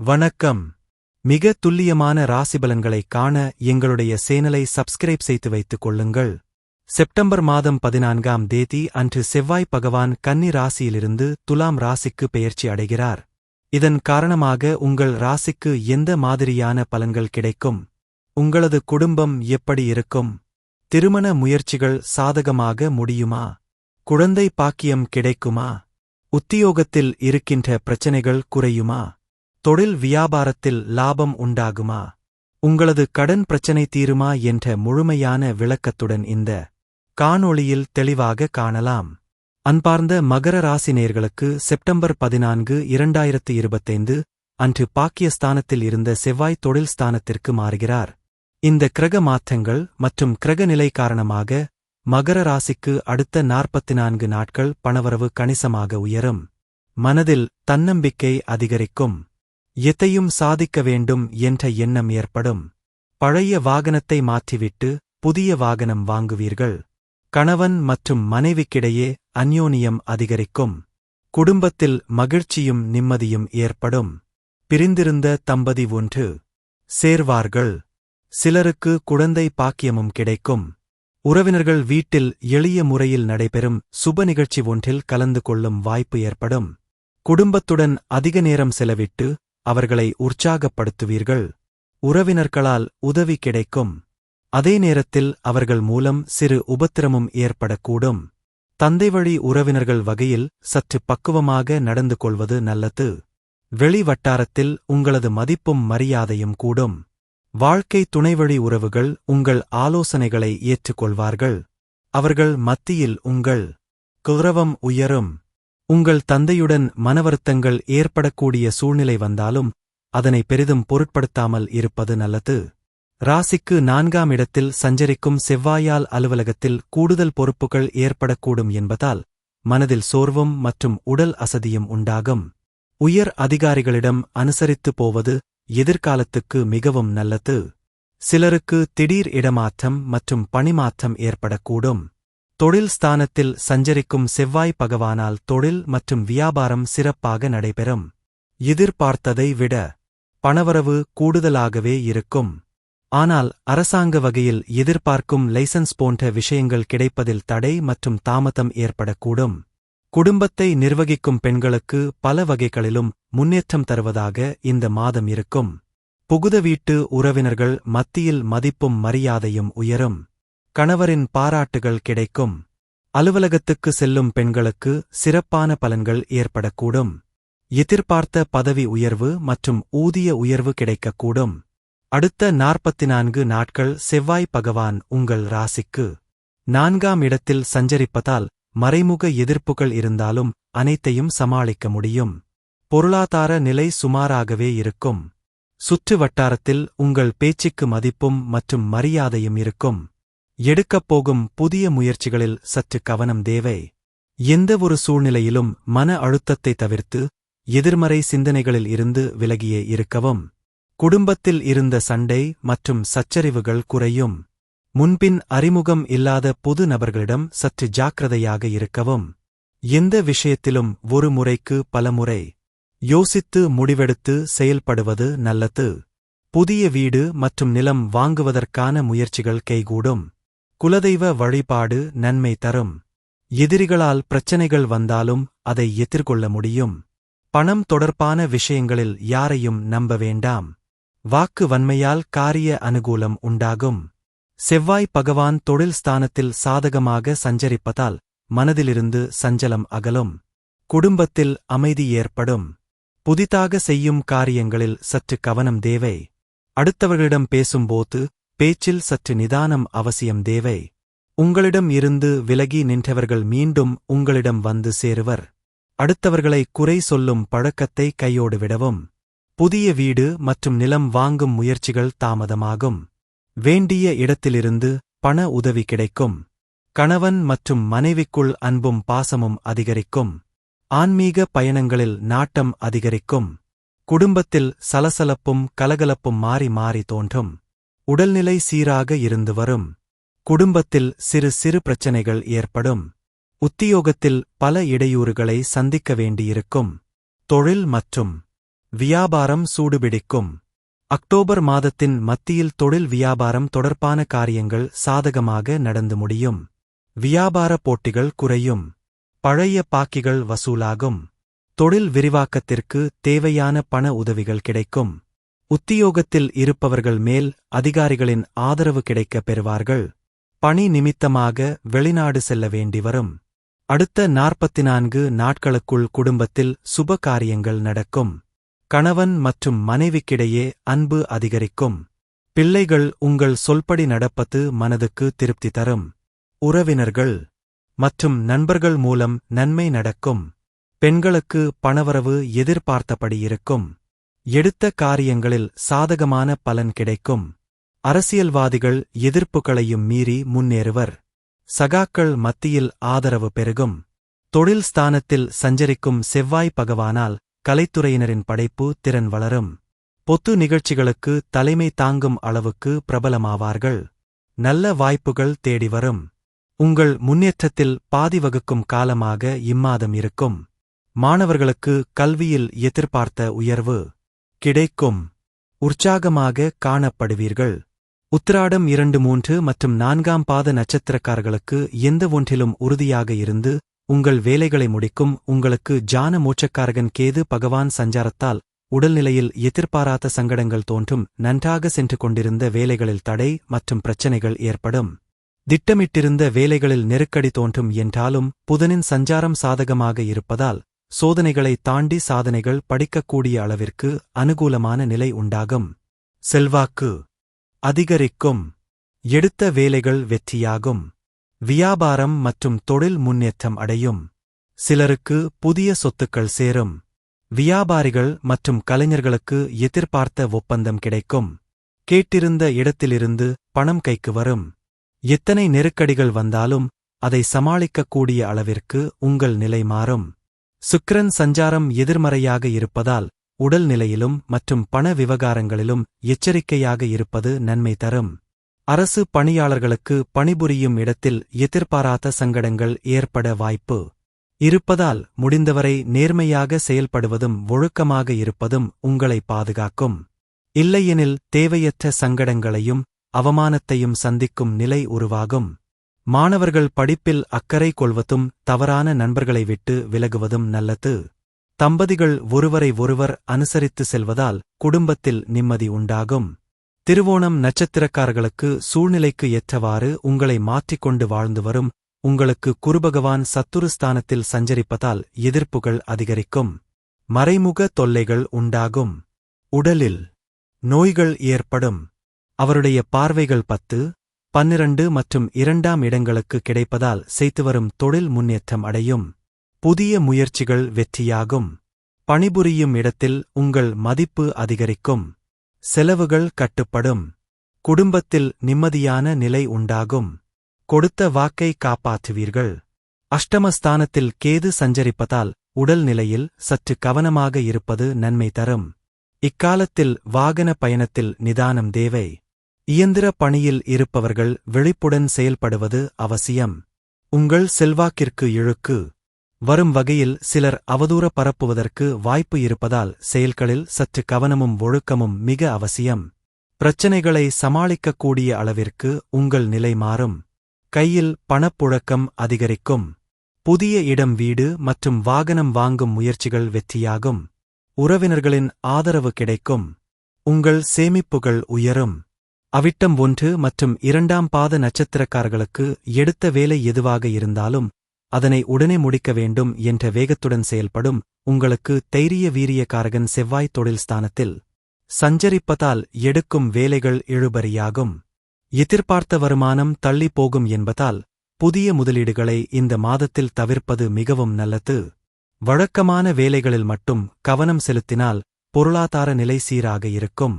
வணக்கம். மிக துல்லியமான ராசிபலன்களைக் காண எங்களுடைய சேனலை சப்ஸ்கிரைப் செய்து வைத்துக் கொள்ளுங்கள். செப்டம்பர் மாதம் 14ஆம் தேதி அன்று செவ்வாய் பகவான் கன்னி ராசியிலிருந்து துலாம் ராசிக்கு பெயர்ச்சி அடைகிறார். இதன் காரணமாக உங்கள் ராசிக்கு எந்த மாதிரியான பலன்கள் கிடைக்கும்? உங்களது குடும்பம் எப்படி இருக்கும்? திருமண முயற்சிகள் சாதகமாக முடியுமா? குழந்தை பாக்கியம் கிடைக்குமா? உத்தியோகத்தில் இருக்கின்ற பிரச்சனைகள் குறையுமா? தொழில் வியாபாரத்தில் லாபம் உண்டாகுமா? உங்களது கடன் பிரச்சனை தீருமா என்ற முழுமையான விளக்கத்துடன் இந்த காணொளியில் தெளிவாக காணலாம். அன்பார்ந்த மகர ராசி நேயர்களுக்கு செப்டம்பர் 14, 2025 அன்று பாக்கியஸ்தானத்தில் இருந்த செவ்வாய் தொழில் ஸ்தானத்திற்கு மாறுகிறார். இந்த கிரக மாற்றங்கள் மற்றும் கிரகநிலை காரணமாக மகர ராசிக்கு அடுத்த 44 நாட்கள் பணவரவு கணிசமாக உயரும். மனதில் தன்னம்பிக்கை அதிகரிக்கும். எதையும் சாதிக்க வேண்டும் என்ற எண்ணம் ஏற்படும். பழைய வாகனத்தை மாற்றிவிட்டு புதிய வாகனம் வாங்குவீர்கள். கணவன் மற்றும் மனைவிக்கிடையே அந்யோன்யம் அதிகரிக்கும். குடும்பத்தில் மகிழ்ச்சியும் நிம்மதியும் ஏற்படும். பிரிந்திருந்த தம்பதி ஒன்று சேர்வார்கள். சிலருக்கு குழந்தை பாக்கியமும் கிடைக்கும். உறவினர்கள் வீட்டில் எளிய முறையில் நடைபெறும் சுப நிகழ்ச்சி ஒன்றில் கலந்து கொள்ளும் வாய்ப்பு ஏற்படும். குடும்பத்துடன் அதிக நேரம் செலவிட்டு அவர்களை உற்சாகப்படுத்துவீர்கள். உறவினர்களால் உதவி கிடைக்கும். அதே நேரத்தில் அவர்கள் மூலம் சிறு உபத்திரமும் ஏற்படக்கூடும். தந்தைவழி உறவினர்கள் வகையில் சற்று பக்குவமாக நடந்து கொள்வது நல்லது. வெளி வட்டாரத்தில் உங்களது மதிப்பும் மரியாதையும் கூடும். வாழ்க்கை துணைவழி உறவுகள் உங்கள் ஆலோசனைகளை ஏற்றுக்கொள்வார்கள். அவர்கள் மத்தியில் உங்கள் கௌரவம் உயரும். உங்கள் தந்தையுடன் மனவருத்தங்கள் ஏற்படக்கூடிய சூழ்நிலை வந்தாலும் அதனை பெரிதும் பொருட்படுத்தாமல் இருப்பது நல்லது. ராசிக்கு 4ஆம் இடத்தில் சஞ்சரிக்கும் செவ்வாயால் அலுவலகத்தில் கூடுதல் பொறுப்புகள் ஏற்படக்கூடும் என்பதால் மனதில் சோர்வும் மற்றும் உடல் அசதியும் உண்டாகும். உயர் அதிகாரிகளிடம் அனுசரித்து போவது எதிர்காலத்துக்கு மிகவும் நல்லது. சிலருக்கு திடீர் இடமாற்றம் மற்றும் பணிமாற்றம் ஏற்படக்கூடும். தொழில் ஸ்தானத்தில் சஞ்சரிக்கும் செவ்வாய் பகவானால் தொழில் மற்றும் வியாபாரம் சிறப்பாக நடைபெறும். எதிர்பார்த்ததை விட பணவரவு கூடுதலாகவே இருக்கும். ஆனால் அரசாங்க வகையில் எதிர்பார்க்கும் லைசன்ஸ் போன்ற விஷயங்கள் கிடைப்பதில் தடை மற்றும் தாமதம் ஏற்படக்கூடும். குடும்பத்தை நிர்வகிக்கும் பெண்களுக்கு பல வகைகளிலும் முன்னேற்றம் தருவதாக இந்த மாதம் இருக்கும். புகுத வீட்டு உறவினர்கள் மத்தியில் மதிப்பும் மரியாதையும் உயரும். கணவரின் பாராட்டுகள் கிடைக்கும். அலுவலகத்துக்கு செல்லும் பெண்களுக்கு சிறப்பான பலன்கள் ஏற்படக்கூடும். எதிர்பார்த்த பதவி உயர்வு மற்றும் ஊதிய உயர்வு கிடைக்கக்கூடும். அடுத்த 44 நாட்கள் செவ்வாய் பகவான் உங்கள் ராசிக்கு 4ஆம் இடத்தில் சஞ்சரிப்பதால் மறைமுக எதிர்ப்புகள் இருந்தாலும் அனைத்தையும் சமாளிக்க முடியும். பொருளாதார நிலை சுமாராகவே இருக்கும். சுற்று வட்டாரத்தில் உங்கள் பேச்சுக்கு மதிப்பும் மற்றும் மரியாதையும் இருக்கும். எடுக்கப்போகும் புதிய முயற்சிகளில் சற்று கவனம் தேவை. எந்த ஒரு சூழ்நிலையிலும் மன அழுத்தத்தை தவிர்த்து எதிர்மறை சிந்தனைகளில் இருந்து விலகியே இருக்கவும். குடும்பத்தில் இருந்த சண்டை மற்றும் சச்சரிவுகள் குறையும். முன்பின் அறிமுகம் இல்லாத புது நபர்களிடம் சற்று ஜாக்கிரதையாக இருக்கவும். எந்த விஷயத்திலும் ஒரு முறைக்கு பலமுறை யோசித்து முடிவெடுத்து செயல்படுவது நல்லது. புதிய வீடு மற்றும் நிலம் வாங்குவதற்கான முயற்சிகள் கைகூடும். குலதெய்வ வழிபாடு நன்மை தரும். எதிரிகளால் பிரச்சனைகள் வந்தாலும் அதை எதிர்கொள்ள முடியும். பணம் தொடர்பான விஷயங்களில் யாரையும் நம்ப வேண்டாம். வாக்கு வன்மையால் காரிய அனுகூலம் உண்டாகும். செவ்வாய் பகவான் தொழில் ஸ்தானத்தில் சாதகமாக சஞ்சரிப்பதால் மனதிலிருந்து சஞ்சலம் அகலும். குடும்பத்தில் அமைதி ஏற்படும். புதிதாக செய்யும் காரியங்களில் சற்று கவனம் தேவை. அடுத்தவர்களிடம் பேசும்போது பேச்சில் சற்று நிதானம் அவசியம் தேவை. உங்களிடம் இருந்து விலகி நின்றவர்கள் மீண்டும் உங்களிடம் வந்து சேருவர். அடுத்தவர்களை குறை சொல்லும் பழக்கத்தை கையோடு விடவும். புதிய வீடு மற்றும் நிலம் வாங்கும் முயற்சிகள் தாமதமாகும். வேண்டிய இடத்திலிருந்து பண உதவி கிடைக்கும். கணவன் மற்றும் மனைவிக்குள் அன்பும் பாசமும் அதிகரிக்கும். ஆன்மீக பயணங்களில் நாட்டம் அதிகரிக்கும். குடும்பத்தில் சலசலப்பும் கலகலப்பும் மாறி மாறி தோன்றும். உடல்நிலை சீராக இருந்து வரும். குடும்பத்தில் சிறு சிறு பிரச்சனைகள் ஏற்படும். உத்தியோகத்தில் பல இடையூறுகளை சந்திக்க வேண்டியிருக்கும். தொழில் மற்றும் வியாபாரம் சூடுபிடிக்கும். அக்டோபர் மாதத்தின் மத்தியில் தொழில் வியாபாரம் தொடர்பான காரியங்கள் சாதகமாக நடந்து முடியும். வியாபார போட்டிகள் குறையும். பழைய பாக்கிகள் வசூலாகும். தொழில் விரிவாக்கத்திற்கு தேவையான பண உதவிகள் கிடைக்கும். உத்தியோகத்தில் இருப்பவர்கள் மேல் அதிகாரிகளின் ஆதரவு கிடைக்கப் பெறுவார்கள். பணி நிமித்தமாக வெளிநாடு செல்ல வேண்டி வரும். அடுத்த 44 நாட்களுக்குள் குடும்பத்தில் சுப காரியங்கள் நடக்கும். கணவன் மற்றும் மனைவிக்கிடையே அன்பு அதிகரிக்கும். பிள்ளைகள் உங்கள் சொல்படி நடப்பது மனதுக்கு திருப்தி தரும். உறவினர்கள் மற்றும் நண்பர்கள் மூலம் நன்மை நடக்கும். பெண்களுக்கு பணவரவு எதிர்பார்த்தபடி இருக்கும். எடுத்த காரியங்களில் சாதகமான பலன் கிடைக்கும். அரசியல்வாதிகள் எதிர்ப்புகளையும் மீறி முன்னேறுவர். சகாக்கள் மத்தியில் ஆதரவு பெருகும். தொழில் ஸ்தானத்தில் சஞ்சரிக்கும் செவ்வாய் பகவானால் கலைத்துறையினரின் படைப்பு திறன் வளரும். பொது நிகழ்ச்சிகளுக்கு தலைமை தாங்கும் அளவுக்கு பிரபலமாவார்கள். நல்ல வாய்ப்புகள் தேடி வரும். உங்கள் முன்னேற்றத்தில் பாதி வகுக்கும் காலமாக இம்மாதம் இருக்கும். மாணவர்களுக்கு கல்வியில் எதிர்பார்த்த உயர்வு கிடைக்கும். உற்சாகமாக காணப்படுவீர்கள். உத்திராடம் 2, 3 மற்றும் 4ஆம் பாத நட்சத்திரக்காரர்களுக்கு எந்த ஒன்றிலும் உறுதியாக இருந்து உங்கள் வேலைகளை முடிக்கும். உங்களுக்கு ஜான மோட்சக்காரகன் கேது பகவான் சஞ்சாரத்தால் உடல்நிலையில் எதிர்பாராத சங்கடங்கள் தோன்றும். நன்றாக சென்று கொண்டிருந்த வேலைகளில் தடை மற்றும் பிரச்சனைகள் ஏற்படும். திட்டமிட்டிருந்த வேலைகளில் நெருக்கடி தோன்றும் என்றாலும் புதனின் சஞ்சாரம் சாதகமாக இருப்பதால் சோதனைகளை தாண்டி சாதனைகள் படிக்கக்கூடிய அளவிற்கு அனுகூலமான நிலை உண்டாகும். செல்வாக்கு அதிகரிக்கும். எடுத்த வேலைகள் வெற்றியாகும். வியாபாரம் மற்றும் தொழில் முன்னேற்றம் அடையும். சிலருக்கு புதிய சொத்துக்கள் சேரும். வியாபாரிகள் மற்றும் கலைஞர்களுக்கு எதிர்பார்த்த ஒப்பந்தம் கிடைக்கும். கேட்டிருந்த இடத்திலிருந்து பணம் கைக்கு வரும். எத்தனை நெருக்கடிகள் வந்தாலும் அதை சமாளிக்கக்கூடிய அளவிற்கு உங்கள் நிலை மாறும். சுக்கிரன் சஞ்சாரம் எதிர்மறையாக இருப்பதால் உடல் நிலையிலும் மற்றும் பண விவகாரங்களிலும் எச்சரிக்கையாக இருப்பது நன்மை தரும். அரசு பணியாளர்களுக்கு பணிபுரியும் இடத்தில் எதிர்பாராத சங்கடங்கள் ஏற்பட வாய்ப்பு இருப்பதால் முடிந்தவரை நேர்மையாக செயல்படுவதும் ஒழுக்கமாக இருப்பதும் உங்களை பாதுகாக்கும். இல்லையெனில் தேவையற்ற சங்கடங்களையும் அவமானத்தையும் சந்திக்கும் நிலை உருவாகும். மாணவர்கள் படிப்பில் அக்கறை கொள்வதும் தவறான நண்பர்களை விட்டு விலகுவதும் நல்லது. தம்பதிகள் ஒருவரை ஒருவர் அனுசரித்து செல்வதால் குடும்பத்தில் நிம்மதி உண்டாகும். திருவோணம் நட்சத்திரக்காரர்களுக்கு சூழ்நிலைக்கு ஏற்றவாறு உங்களை மாற்றிக்கொண்டு வாழ்ந்து வரும். உங்களுக்கு குருபகவான் சத்துருஸ்தானத்தில் சஞ்சரிப்பதால் எதிர்ப்புகள் அதிகரிக்கும். மறைமுக தொல்லைகள் உண்டாகும். உடலில் நோய்கள் ஏற்படும். அவருடைய பார்வைகள் 10, 12 மற்றும் 2ஆம் இடங்களுக்கு கிடைப்பதால் செய்துவரும் தொழில் முன்னேற்றம் அடையும். புதிய முயற்சிகள் வெற்றியாகும். பணிபுரியும் இடத்தில் உங்கள் மதிப்பு அதிகரிக்கும். செலவுகள் கட்டுப்படும். குடும்பத்தில் நிம்மதியான நிலை உண்டாகும். கொடுத்த வாக்கை காப்பாற்றுவீர்கள். அஷ்டமஸ்தானத்தில் கேது சஞ்சரிப்பதால் உடல் நிலையில் சற்று கவனமாக இருப்பது நன்மை தரும். இக்காலத்தில் வாகன பயணத்தில் நிதானம் தேவை. இயந்திர பணியில் இருப்பவர்கள் விழிப்புடன் செயல்படுவது அவசியம். உங்கள் செல்வாக்கிற்கு இழுக்கு வரும் வகையில் சிலர் அவதூற பரப்புவதற்கு வாய்ப்பு இருப்பதால் செயல்களில் சற்று கவனமும் ஒழுக்கமும் மிக அவசியம். பிரச்சனைகளை சமாளிக்கக்கூடிய அளவிற்கு உங்கள் நிலை மாறும். கையில் பணப்புழக்கம் அதிகரிக்கும். புதிய இடம், வீடு மற்றும் வாகனம் வாங்கும் முயற்சிகள் வெற்றியாகும். உறவினர்களின் ஆதரவு கிடைக்கும். உங்கள் சேமிப்புகள் உயரும். அவிட்டம் 1 மற்றும் 2ஆம் பாத நட்சத்திரக்காரர்களுக்கு எடுத்த வேலை எதுவாக இருந்தாலும் அதனை உடனே முடிக்க வேண்டும் என்ற வேகத்துடன் செயல்படும். உங்களுக்கு தைரிய வீரியக்காரகன் செவ்வாய் தொழில் ஸ்தானத்தில் சஞ்சரிப்பதால் எடுக்கும் வேலைகள் இழுபறியாகும். எதிர்பார்த்த வருமானம் தள்ளி போகும் என்பதால் புதிய முதலீடுகளை இந்த மாதத்தில் தவிர்ப்பது மிகவும் நல்லது. வழக்கமான வேலைகளில் மட்டும் கவனம் செலுத்தினால் பொருளாதார நிலை சீராக இருக்கும்.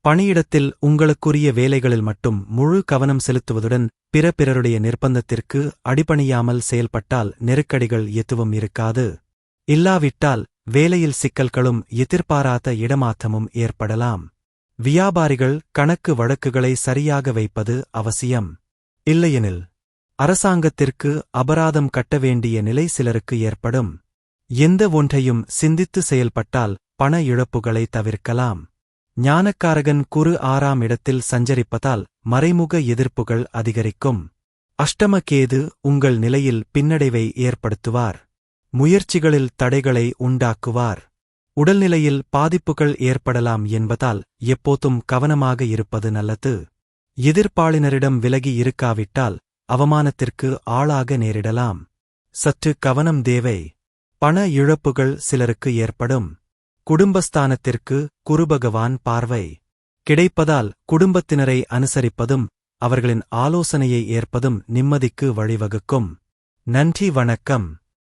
பணியிடத்தில் உங்களுக்குரிய வேலைகளில் மட்டும் முழு கவனம் செலுத்துவதுடன் பிறருடைய நிர்பந்தத்திற்கு அடிபணியாமல் செயல்பட்டால் நெருக்கடிகள் எதுவும் இருக்காது. இல்லாவிட்டால் வேலையில் சிக்கல்களும் எதிர்பாராத இடமாற்றமும் ஏற்படலாம். வியாபாரிகள் கணக்கு வழக்குகளை சரியாக வைப்பது அவசியம். இல்லையெனில் அரசாங்கத்திற்கு அபராதம் கட்ட வேண்டிய நிலை சிலருக்கு ஏற்படும். எந்த ஒன்றையும் சிந்தித்து செயல்பட்டால் பண இழப்புகளை தவிர்க்கலாம். ஞானக்காரகன் குரு 6ஆம் இடத்தில் சஞ்சரிப்பதால் மறைமுக எதிர்ப்புகள் அதிகரிக்கும். அஷ்டமகேது உங்கள் நிலையில் பின்னடைவை ஏற்படுத்துவார். முயற்சிகளில் தடைகளை உண்டாக்குவார். உடல்நிலையில் பாதிப்புகள் ஏற்படலாம் என்பதால் எப்போதும் கவனமாக இருப்பது நல்லது. எதிர்ப்பாளினரிடம் விலகி இருக்காவிட்டால் அவமானத்திற்கு ஆளாக நேரிடலாம். சற்று கவனம் தேவை. பண இழப்புகள் சிலருக்கு ஏற்படும். குடும்பஸ்தானத்திற்கு குருபகவான் பார்வை கிடைப்பதால் குடும்பத்தினரை அனுசரிப்பதும் அவர்களின் ஆலோசனையை ஏற்பதும் நிம்மதிக்கு வழிவகுக்கும். நன்றி, வணக்கம்.